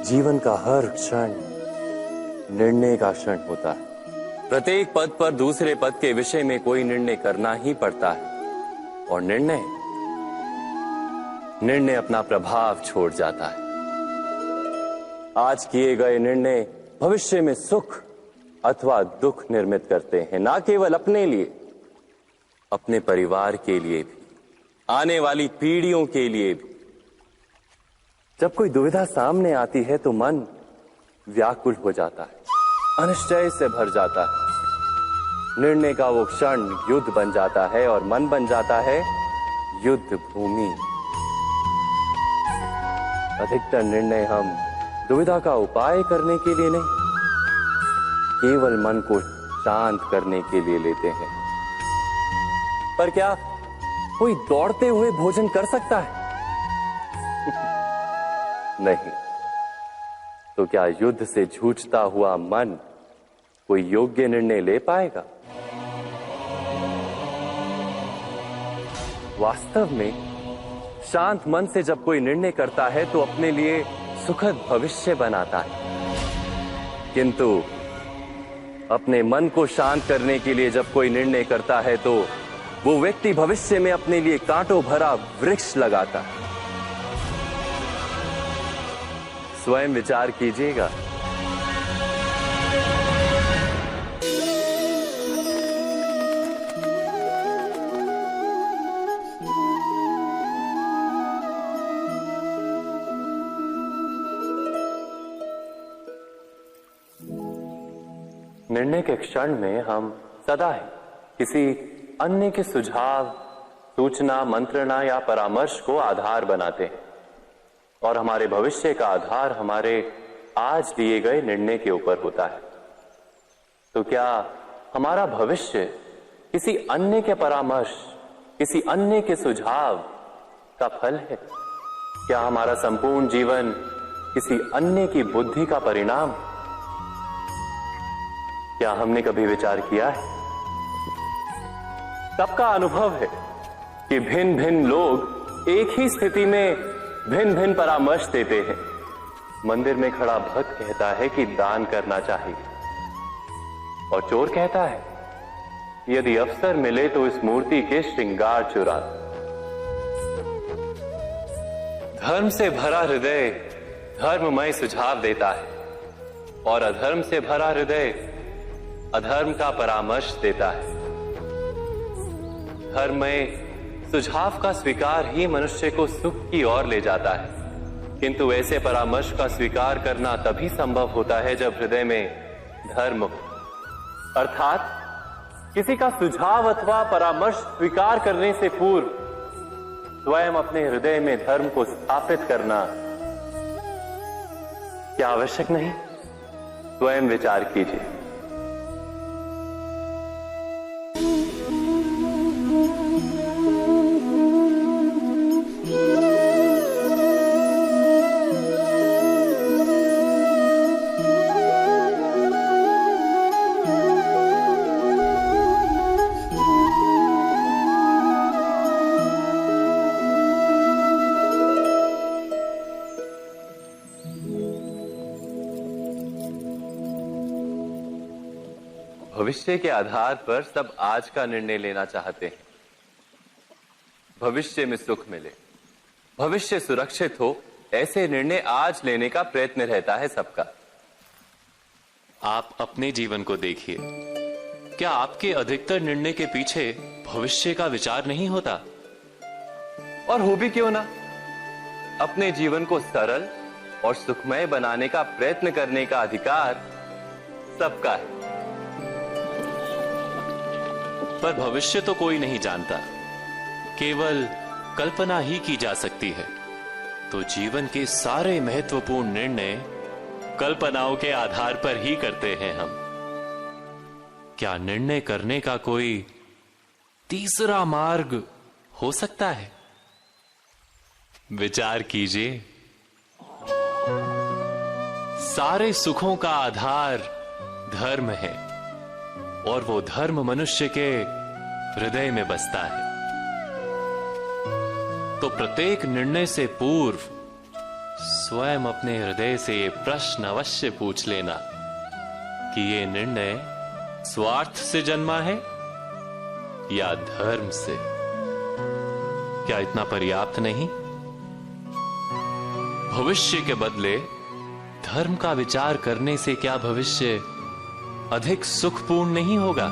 जीवन का हर क्षण निर्णय का क्षण होता है। प्रत्येक पद पर दूसरे पद के विषय में कोई निर्णय करना ही पड़ता है और निर्णय अपना प्रभाव छोड़ जाता है। आज किए गए निर्णय भविष्य में सुख अथवा दुख निर्मित करते हैं, ना केवल अपने लिए, अपने परिवार के लिए भी, आने वाली पीढ़ियों के लिए भी। जब कोई दुविधा सामने आती है तो मन व्याकुल हो जाता है, अनिश्चय से भर जाता है। निर्णय का वो क्षण युद्ध बन जाता है और मन बन जाता है युद्ध भूमि। अधिकतर निर्णय हम दुविधा का उपाय करने के लिए नहीं, केवल मन को शांत करने के लिए लेते हैं। पर क्या कोई दौड़ते हुए भोजन कर सकता है? नहीं। तो क्या युद्ध से जूझता हुआ मन कोई योग्य निर्णय ले पाएगा? वास्तव में शांत मन से जब कोई निर्णय करता है तो अपने लिए सुखद भविष्य बनाता है, किंतु अपने मन को शांत करने के लिए जब कोई निर्णय करता है तो वो व्यक्ति भविष्य में अपने लिए कांटों भरा वृक्ष लगाता है। स्वयं विचार कीजिएगा। निर्णय के क्षण में हम सदा ही किसी अन्य के सुझाव, सूचना, मंत्रणा या परामर्श को आधार बनाते हैं और हमारे भविष्य का आधार हमारे आज लिए गए निर्णय के ऊपर होता है। तो क्या हमारा भविष्य किसी अन्य के परामर्श, किसी अन्य के सुझाव का फल है? क्या हमारा संपूर्ण जीवन किसी अन्य की बुद्धि का परिणाम? क्या हमने कभी विचार किया है? सबका अनुभव है कि भिन्न भिन्न लोग एक ही स्थिति में भिन्न भिन्न परामर्श देते हैं। मंदिर में खड़ा भक्त कहता है कि दान करना चाहिए और चोर कहता है यदि अवसर मिले तो इस मूर्ति के श्रृंगार चुरा। धर्म से भरा हृदय धर्ममय सुझाव देता है और अधर्म से भरा हृदय अधर्म का परामर्श देता है। धर्ममय सुझाव का स्वीकार ही मनुष्य को सुख की ओर ले जाता है, किंतु ऐसे परामर्श का स्वीकार करना तभी संभव होता है जब हृदय में धर्म हो। अर्थात किसी का सुझाव अथवा परामर्श स्वीकार करने से पूर्व स्वयं अपने हृदय में धर्म को स्थापित करना क्या आवश्यक नहीं? स्वयं विचार कीजिए। भविष्य के आधार पर सब आज का निर्णय लेना चाहते हैं। भविष्य में सुख मिले, भविष्य सुरक्षित हो, ऐसे निर्णय आज लेने का प्रयत्न रहता है सबका। आप अपने जीवन को देखिए, क्या आपके अधिकतर निर्णय के पीछे भविष्य का विचार नहीं होता? और हो भी क्यों ना। अपने जीवन को सरल और सुखमय बनाने का प्रयत्न करने का अधिकार सबका है। पर भविष्य तो कोई नहीं जानता, केवल कल्पना ही की जा सकती है। तो जीवन के सारे महत्वपूर्ण निर्णय कल्पनाओं के आधार पर ही करते हैं हम। क्या निर्णय करने का कोई तीसरा मार्ग हो सकता है? विचार कीजिए। सारे सुखों का आधार धर्म है और वो धर्म मनुष्य के हृदय में बसता है। तो प्रत्येक निर्णय से पूर्व स्वयं अपने हृदय से ये प्रश्न अवश्य पूछ लेना कि ये निर्णय स्वार्थ से जन्मा है या धर्म से। क्या इतना पर्याप्त नहीं? भविष्य के बदले धर्म का विचार करने से क्या भविष्य अधिक सुखपूर्ण नहीं होगा?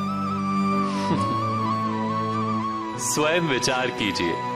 स्वयं विचार कीजिए।